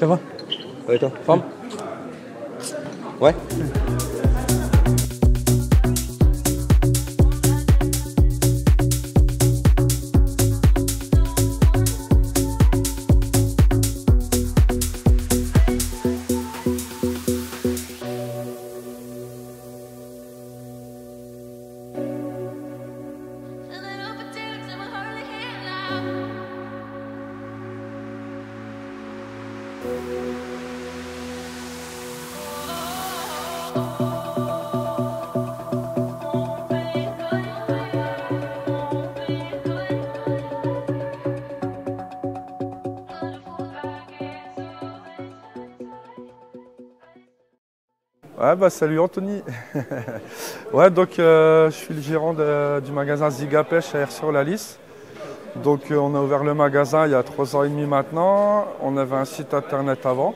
Ça va? Ouais, toi? Forme? Ouais. Ouais, bah, salut Anthony. Ouais, donc je suis le gérant du magasin Ziga Pêche à Aires-sur-la-Lys. Donc on a ouvert le magasin il y a 3 ans et demi maintenant. On avait un site internet avant.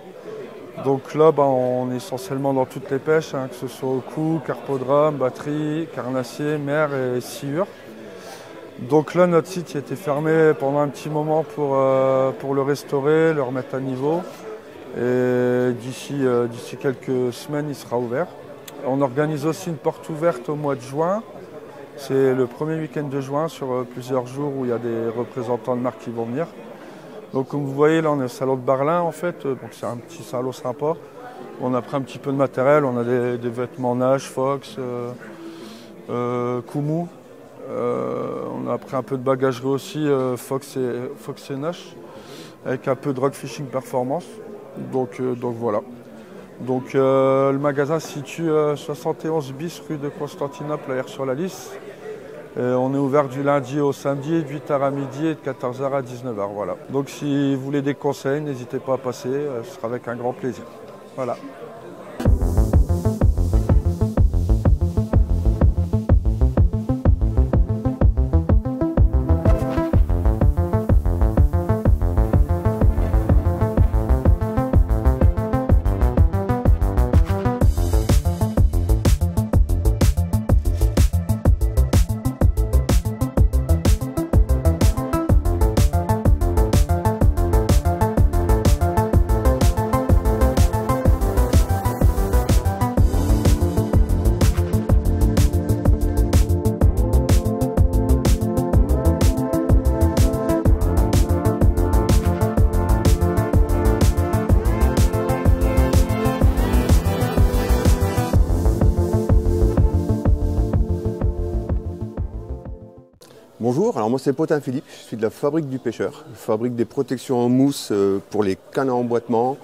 Donc là, bah, on est essentiellement dans toutes les pêches, hein, que ce soit au cou, carpodrome, batterie, carnassier, mer et sciure. Donc là, notre site a été fermé pendant un petit moment pour le restaurer, le remettre à niveau. Et d'ici quelques semaines, il sera ouvert. On organise aussi une porte ouverte au mois de juin. C'est le premier week-end de juin sur plusieurs jours où il y a des représentants de marque qui vont venir. Donc comme vous voyez, là on est au salon de Berlin en fait. Donc c'est un petit salon sympa. On a pris un petit peu de matériel. On a des vêtements nage, Fox, Kumu. On a pris un peu de bagagerie aussi, Fox et Nash, avec un peu de rock fishing performance. Donc voilà. Donc le magasin se situe 71 bis rue de Constantinople à Aires-sur-la-Lys. On est ouvert du lundi au samedi, de 8h à midi et de 14h à 19h. Voilà. Donc si vous voulez des conseils, n'hésitez pas à passer, ce sera avec un grand plaisir. Voilà. Bonjour, alors moi c'est Potin Philippe, je suis de la Fabrique du Pêcheur. Je fabrique des protections en mousse pour les cannes à emboîtement,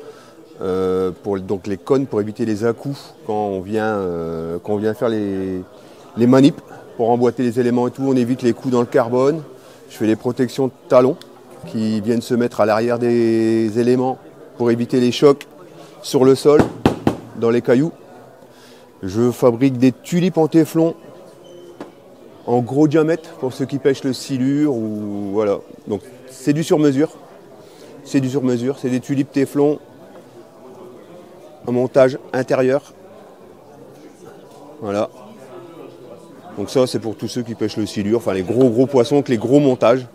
donc les cônes pour éviter les à-coups quand on vient faire les manips, pour emboîter les éléments et tout, on évite les coups dans le carbone. Je fais des protections de talons qui viennent se mettre à l'arrière des éléments pour éviter les chocs sur le sol, dans les cailloux. Je fabrique des tulipes en téflon en gros diamètre pour ceux qui pêchent le silure ou voilà. Donc c'est du sur-mesure. C'est du sur-mesure, c'est des tulipes téflon en montage intérieur. Voilà. Donc ça c'est pour tous ceux qui pêchent le silure, enfin les gros poissons avec les gros montages.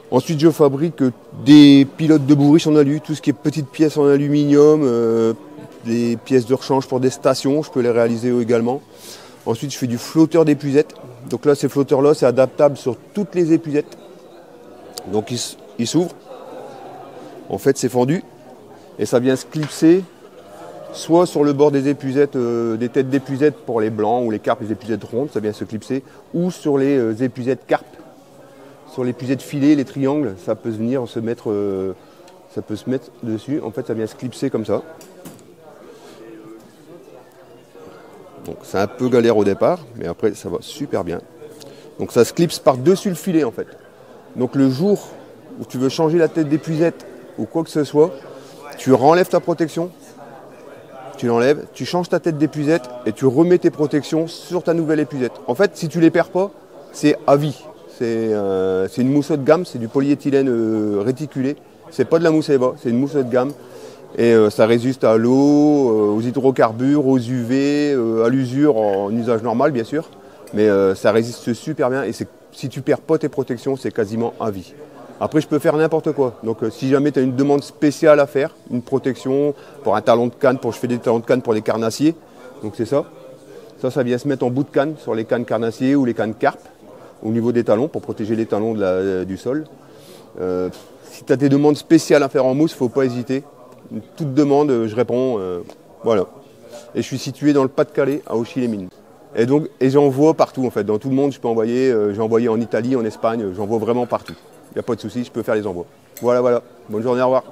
Ensuite je fabrique des pilotes de bourriche en alu, tout ce qui est petites pièces en aluminium, des pièces de rechange pour des stations, je peux les réaliser également. Ensuite je fais du flotteur d'épuisette. Donc là, ces flotteurs-là, c'est adaptable sur toutes les épuisettes. Donc ils s'ouvrent. En fait, c'est fendu. Et ça vient se clipser soit sur le bord des épuisettes, des têtes d'épuisettes pour les blancs ou les carpes, les épuisettes rondes, ça vient se clipser. Ou sur les épuisettes carpes. Sur les épuisettes filets, les triangles, ça peut venir se mettre, dessus. En fait, ça vient se clipser comme ça. Donc c'est un peu galère au départ, mais après ça va super bien. Donc ça se clipse par-dessus le filet en fait. Donc le jour où tu veux changer la tête d'épuisette ou quoi que ce soit, tu renlèves ta protection, tu l'enlèves, tu changes ta tête d'épuisette et tu remets tes protections sur ta nouvelle épuisette. En fait, si tu les perds pas, c'est à vie. C'est une mousse haut de gamme, c'est du polyéthylène réticulé. C'est pas de la mousse Eva, c'est une mousse haut de gamme. Et ça résiste à l'eau, aux hydrocarbures, aux UV, à l'usure en usage normal bien sûr. Mais ça résiste super bien et si tu perds pas tes protections, c'est quasiment à vie. Après, je peux faire n'importe quoi. Donc, si jamais tu as une demande spéciale à faire, une protection pour un talon de canne, je fais des talons de canne pour les carnassiers. Donc, c'est ça. Ça vient se mettre en bout de canne sur les cannes carnassiers ou les cannes carpe au niveau des talons pour protéger les talons du sol. Si tu as des demandes spéciales à faire en mousse, il ne faut pas hésiter. Toute demande, je réponds. Voilà. Et je suis situé dans le Pas-de-Calais, à Auchy-les-Mines. Et j'envoie partout en fait. Dans tout le monde, je peux envoyer. J'ai envoyé en Italie, en Espagne, j'envoie vraiment partout. Il n'y a pas de souci, je peux faire les envois. Voilà. Bonne journée, au revoir.